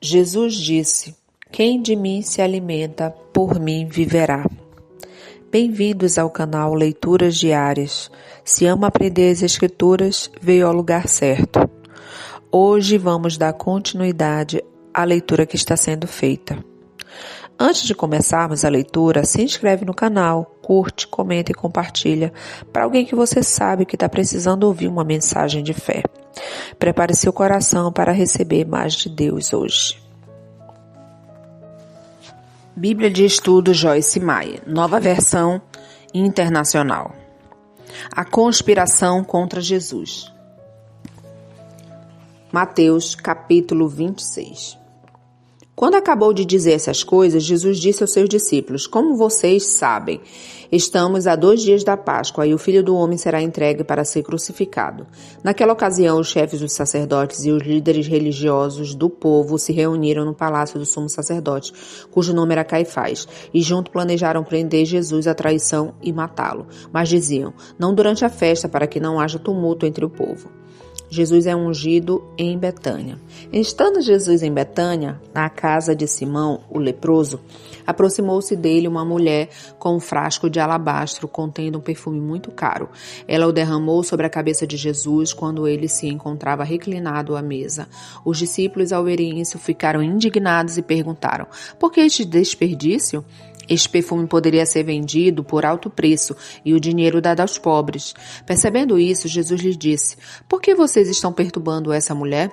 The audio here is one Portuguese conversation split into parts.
Jesus disse: "Quem de mim se alimenta, por mim viverá." Bem-vindos ao canal Leituras Diárias. Se ama aprender as Escrituras, veio ao lugar certo. Hoje vamos dar continuidade à leitura que está sendo feita. Antes de começarmos a leitura, se inscreve no canal, curte, comenta e compartilha para alguém que você sabe que está precisando ouvir uma mensagem de fé. Prepare seu coração para receber mais de Deus hoje. Bíblia de Estudo Joyce Meyer, nova versão internacional. A conspiração contra Jesus. Mateus, capítulo 26. Quando acabou de dizer essas coisas, Jesus disse aos seus discípulos: "Como vocês sabem, estamos a 2 dias da Páscoa e o Filho do Homem será entregue para ser crucificado." Naquela ocasião, os chefes dos sacerdotes e os líderes religiosos do povo se reuniram no palácio do sumo sacerdote, cujo nome era Caifás, e junto planejaram prender Jesus à traição e matá-lo. Mas diziam: "Não durante a festa, para que não haja tumulto entre o povo." Jesus é ungido em Betânia. Estando Jesus em Betânia, na casa de Simão, o leproso, aproximou-se dele uma mulher com um frasco de alabastro contendo um perfume muito caro. Ela o derramou sobre a cabeça de Jesus quando ele se encontrava reclinado à mesa. Os discípulos, ao verem isso, ficaram indignados e perguntaram: "Por que este desperdício? Este perfume poderia ser vendido por alto preço e o dinheiro dado aos pobres." Percebendo isso, Jesus lhes disse: "Por que vocês estão perturbando essa mulher?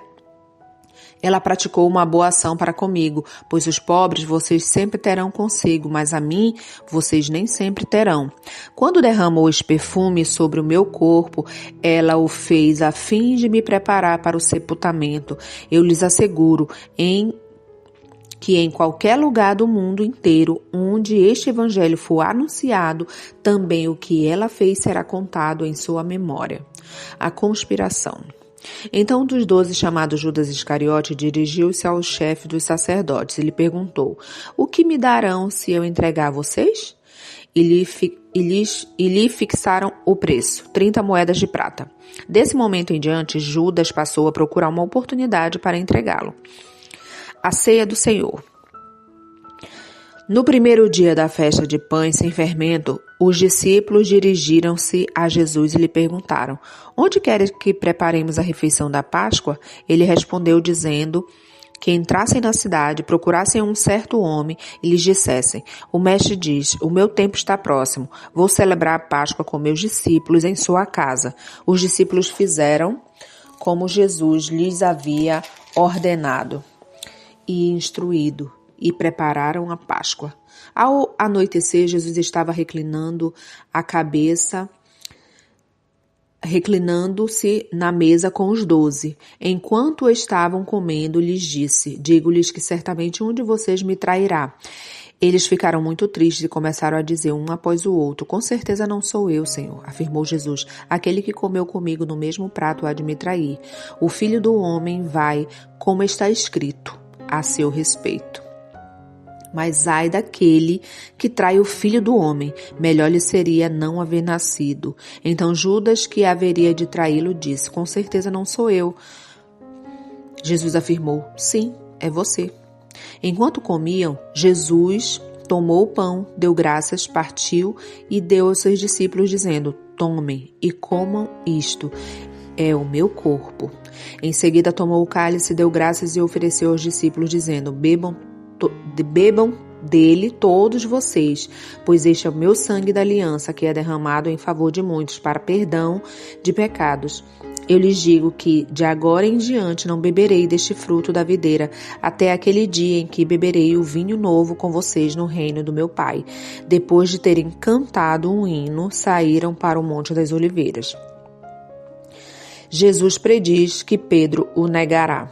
Ela praticou uma boa ação para comigo, pois os pobres vocês sempre terão consigo, mas a mim vocês nem sempre terão. Quando derramou este perfume sobre o meu corpo, ela o fez a fim de me preparar para o sepultamento. Eu lhes asseguro, que em qualquer lugar do mundo inteiro onde este evangelho for anunciado, também o que ela fez será contado em sua memória." A conspiração. Então um dos 12, chamado Judas Iscariote, dirigiu-se ao chefe dos sacerdotes e lhe perguntou: "O que me darão se eu entregar a vocês?" E lhe fixaram o preço, 30 moedas de prata. Desse momento em diante, Judas passou a procurar uma oportunidade para entregá-lo. A ceia do Senhor. No primeiro dia da festa de pães sem fermento, os discípulos dirigiram-se a Jesus e lhe perguntaram: "Onde queres que preparemos a refeição da Páscoa?" Ele respondeu dizendo que entrassem na cidade, procurassem um certo homem e lhes dissessem: "O mestre diz, o meu tempo está próximo, vou celebrar a Páscoa com meus discípulos em sua casa." Os discípulos fizeram como Jesus lhes havia ordenado e instruído, e prepararam a Páscoa. Ao anoitecer, Jesus estava reclinando-se na mesa com os 12. Enquanto estavam comendo, lhes disse: "Digo-lhes que certamente um de vocês me trairá." Eles ficaram muito tristes e começaram a dizer um após o outro: "Com certeza não sou eu, Senhor." Afirmou Jesus: "Aquele que comeu comigo no mesmo prato há de me trair. O Filho do Homem vai, como está escrito a seu respeito. Mas ai daquele que trai o Filho do Homem, melhor lhe seria não haver nascido." Então Judas, que haveria de traí-lo, disse: "Com certeza não sou eu." Jesus afirmou: "Sim, é você." Enquanto comiam, Jesus tomou o pão, deu graças, partiu e deu aos seus discípulos, dizendo: "Tomem e comam isto. É o meu corpo." Em seguida tomou o cálice, deu graças e ofereceu aos discípulos, dizendo: Bebam dele todos vocês, pois este é o meu sangue da aliança, que é derramado em favor de muitos para perdão de pecados. Eu lhes digo que de agora em diante não beberei deste fruto da videira, até aquele dia em que beberei o vinho novo com vocês no reino do meu Pai." Depois de terem cantado um hino, saíram para o Monte das Oliveiras. Jesus prediz que Pedro o negará.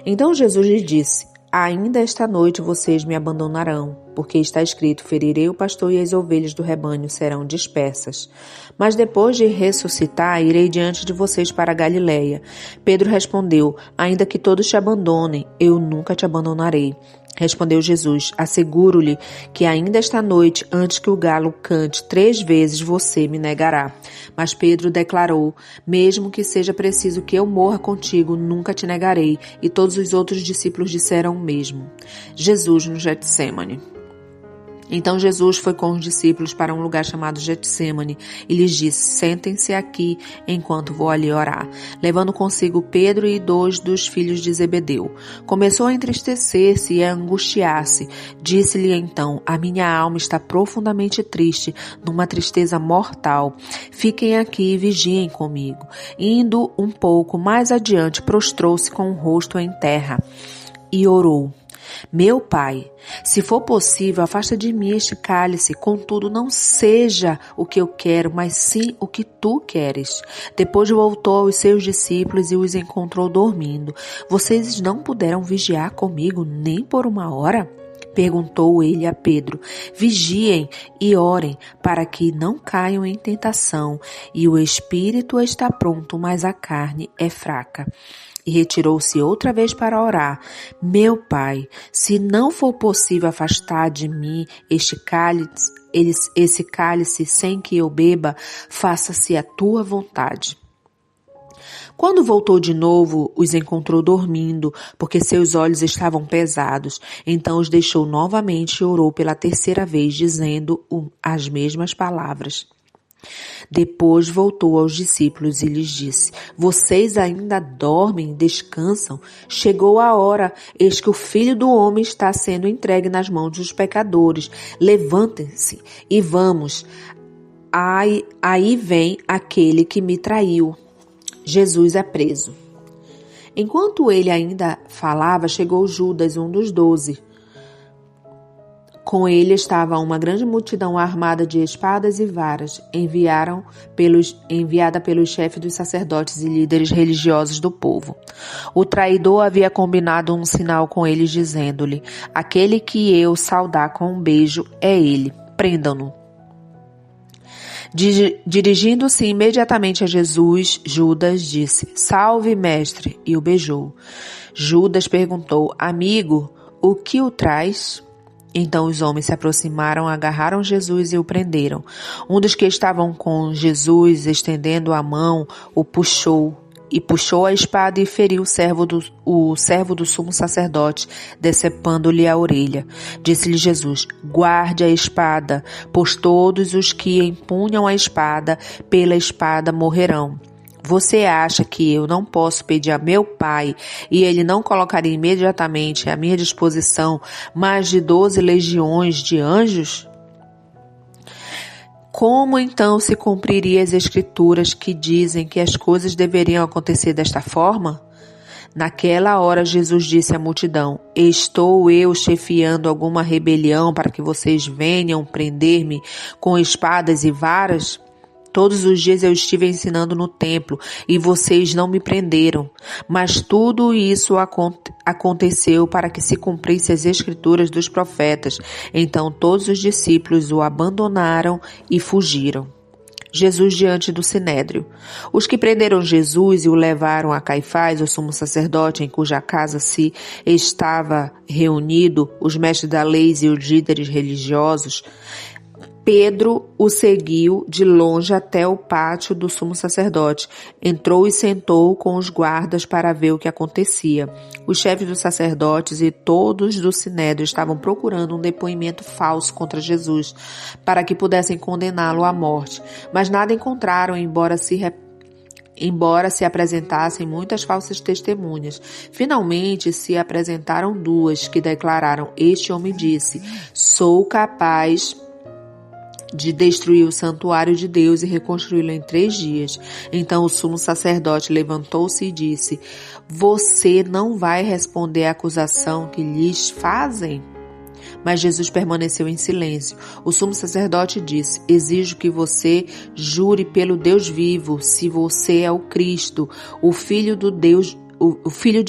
Então Jesus lhe disse: "Ainda esta noite vocês me abandonarão, porque está escrito: ferirei o pastor e as ovelhas do rebanho serão dispersas. Mas depois de ressuscitar, irei diante de vocês para a Galileia." Pedro respondeu: "Ainda que todos te abandonem, eu nunca te abandonarei." Respondeu Jesus: asseguro-lhe que ainda esta noite, antes que o galo cante 3 vezes, você me negará. Mas Pedro declarou: mesmo que seja preciso que eu morra contigo, nunca te negarei. E todos os outros discípulos disseram o mesmo. Jesus no Getsêmani. Então Jesus foi com os discípulos para um lugar chamado Getsêmani e lhes disse: sentem-se aqui enquanto vou ali orar. Levando consigo Pedro e 2 dos filhos de Zebedeu. Começou a entristecer-se e a angustiar-se. Disse-lhe então: a minha alma está profundamente triste, numa tristeza mortal. Fiquem aqui e vigiem comigo. Indo um pouco mais adiante, prostrou-se com o rosto em terra e orou: meu Pai, se for possível, afasta de mim este cálice, contudo não seja o que eu quero, mas sim o que tu queres. Depois voltou aos seus discípulos e os encontrou dormindo. Vocês não puderam vigiar comigo nem por 1 hora? Perguntou ele a Pedro. Vigiem e orem para que não caiam em tentação. E o espírito está pronto, mas a carne é fraca. E retirou-se outra vez para orar. Meu Pai, se não for possível afastar de mim esse cálice sem que eu beba, faça-se a tua vontade. Quando voltou de novo, os encontrou dormindo, porque seus olhos estavam pesados. Então os deixou novamente e orou pela 3ª vez, dizendo as mesmas palavras. Depois voltou aos discípulos e lhes disse: vocês ainda dormem, descansam? Chegou a hora, eis que o Filho do Homem está sendo entregue nas mãos dos pecadores. Levantem-se e vamos. Aí vem aquele que me traiu. Jesus é preso. Enquanto ele ainda falava, chegou Judas, um dos 12. Com ele estava uma grande multidão armada de espadas e varas, enviada pelos chefes dos sacerdotes e líderes religiosos do povo. O traidor havia combinado um sinal com eles, dizendo-lhe: aquele que eu saudar com um beijo é ele, prendam-no. Dirigindo-se imediatamente a Jesus, Judas disse: salve, mestre, e o beijou. Judas perguntou: amigo, o que o traz? Então os homens se aproximaram, agarraram Jesus e o prenderam. Um dos que estavam com Jesus, estendendo a mão, o puxou a espada e feriu o servo do sumo sacerdote, decepando-lhe a orelha. Disse-lhe Jesus: guarde a espada, pois todos os que empunham a espada, pela espada morrerão. Você acha que eu não posso pedir a meu Pai e ele não colocaria imediatamente à minha disposição mais de 12 legiões de anjos? Como então se cumpriria as Escrituras que dizem que as coisas deveriam acontecer desta forma? Naquela hora Jesus disse à multidão: estou eu chefiando alguma rebelião para que vocês venham prender-me com espadas e varas? Todos os dias eu estive ensinando no templo e vocês não me prenderam. Mas tudo isso aconteceu para que se cumprisse as escrituras dos profetas. Então todos os discípulos o abandonaram e fugiram. Jesus diante do Sinédrio. Os que prenderam Jesus e o levaram a Caifás, o sumo sacerdote, em cuja casa se estava reunido os mestres da lei e os líderes religiosos, Pedro o seguiu de longe até o pátio do sumo sacerdote. Entrou e sentou com os guardas para ver o que acontecia. Os chefes dos sacerdotes e todos do Sinédrio estavam procurando um depoimento falso contra Jesus, para que pudessem condená-lo à morte. Mas nada encontraram, embora se apresentassem muitas falsas testemunhas. Finalmente se apresentaram 2 que declararam: este homem disse: sou capaz de destruir o santuário de Deus e reconstruí-lo em 3 dias. Então o sumo sacerdote levantou-se e disse: você não vai responder à acusação que lhes fazem? Mas Jesus permaneceu em silêncio. O sumo sacerdote disse: exijo que você jure pelo Deus vivo, se você é o Cristo, o Filho de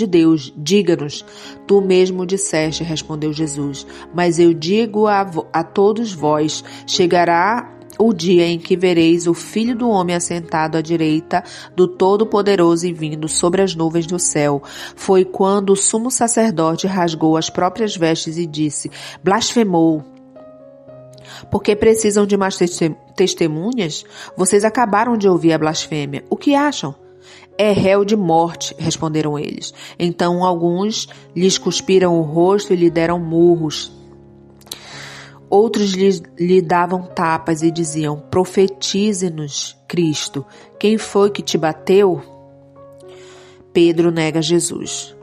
Deus, diga-nos. Tu mesmo disseste, respondeu Jesus. Mas eu digo a todos vós, chegará o dia em que vereis o Filho do Homem assentado à direita do Todo-Poderoso e vindo sobre as nuvens do céu. Foi quando o sumo sacerdote rasgou as próprias vestes e disse: blasfemou. Porque precisam de mais testemunhas? Vocês acabaram de ouvir a blasfêmia. O que acham? É réu de morte, responderam eles. Então alguns lhes cuspiram o rosto e lhe deram murros. Outros lhe davam tapas e diziam: profetize-nos, Cristo. Quem foi que te bateu? Pedro nega Jesus.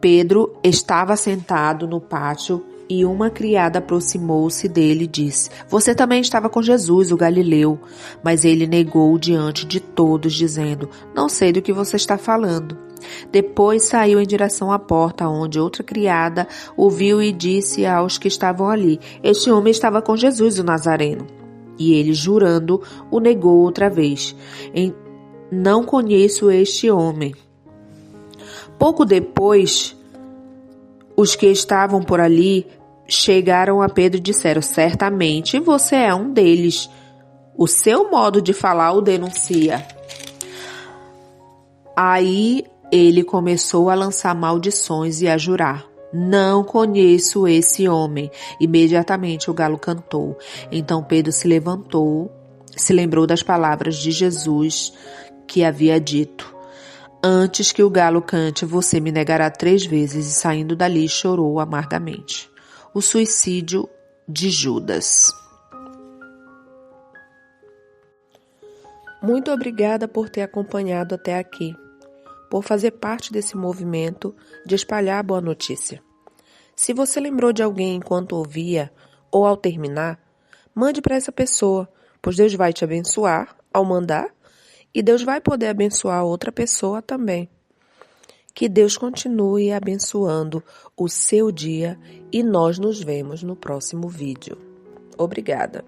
Pedro estava sentado no pátio e uma criada aproximou-se dele e disse: você também estava com Jesus, o Galileu. Mas ele negou diante de todos, dizendo: não sei do que você está falando. Depois saiu em direção à porta, onde outra criada o viu e disse aos que estavam ali: este homem estava com Jesus, o Nazareno. E ele, jurando, o negou outra vez: não conheço este homem. Pouco depois, os que estavam por ali chegaram a Pedro e disseram: certamente você é um deles. O seu modo de falar o denuncia. Aí ele começou a lançar maldições e a jurar: não conheço esse homem. Imediatamente o galo cantou. Então Pedro se levantou, se lembrou das palavras de Jesus que havia dito: antes que o galo cante, você me negará 3 vezes. E saindo dali chorou amargamente. O suicídio de Judas. Muito obrigada por ter acompanhado até aqui, por fazer parte desse movimento de espalhar a boa notícia. Se você lembrou de alguém enquanto ouvia ou ao terminar, mande para essa pessoa, pois Deus vai te abençoar ao mandar e Deus vai poder abençoar outra pessoa também. Que Deus continue abençoando o seu dia e nós nos vemos no próximo vídeo. Obrigada.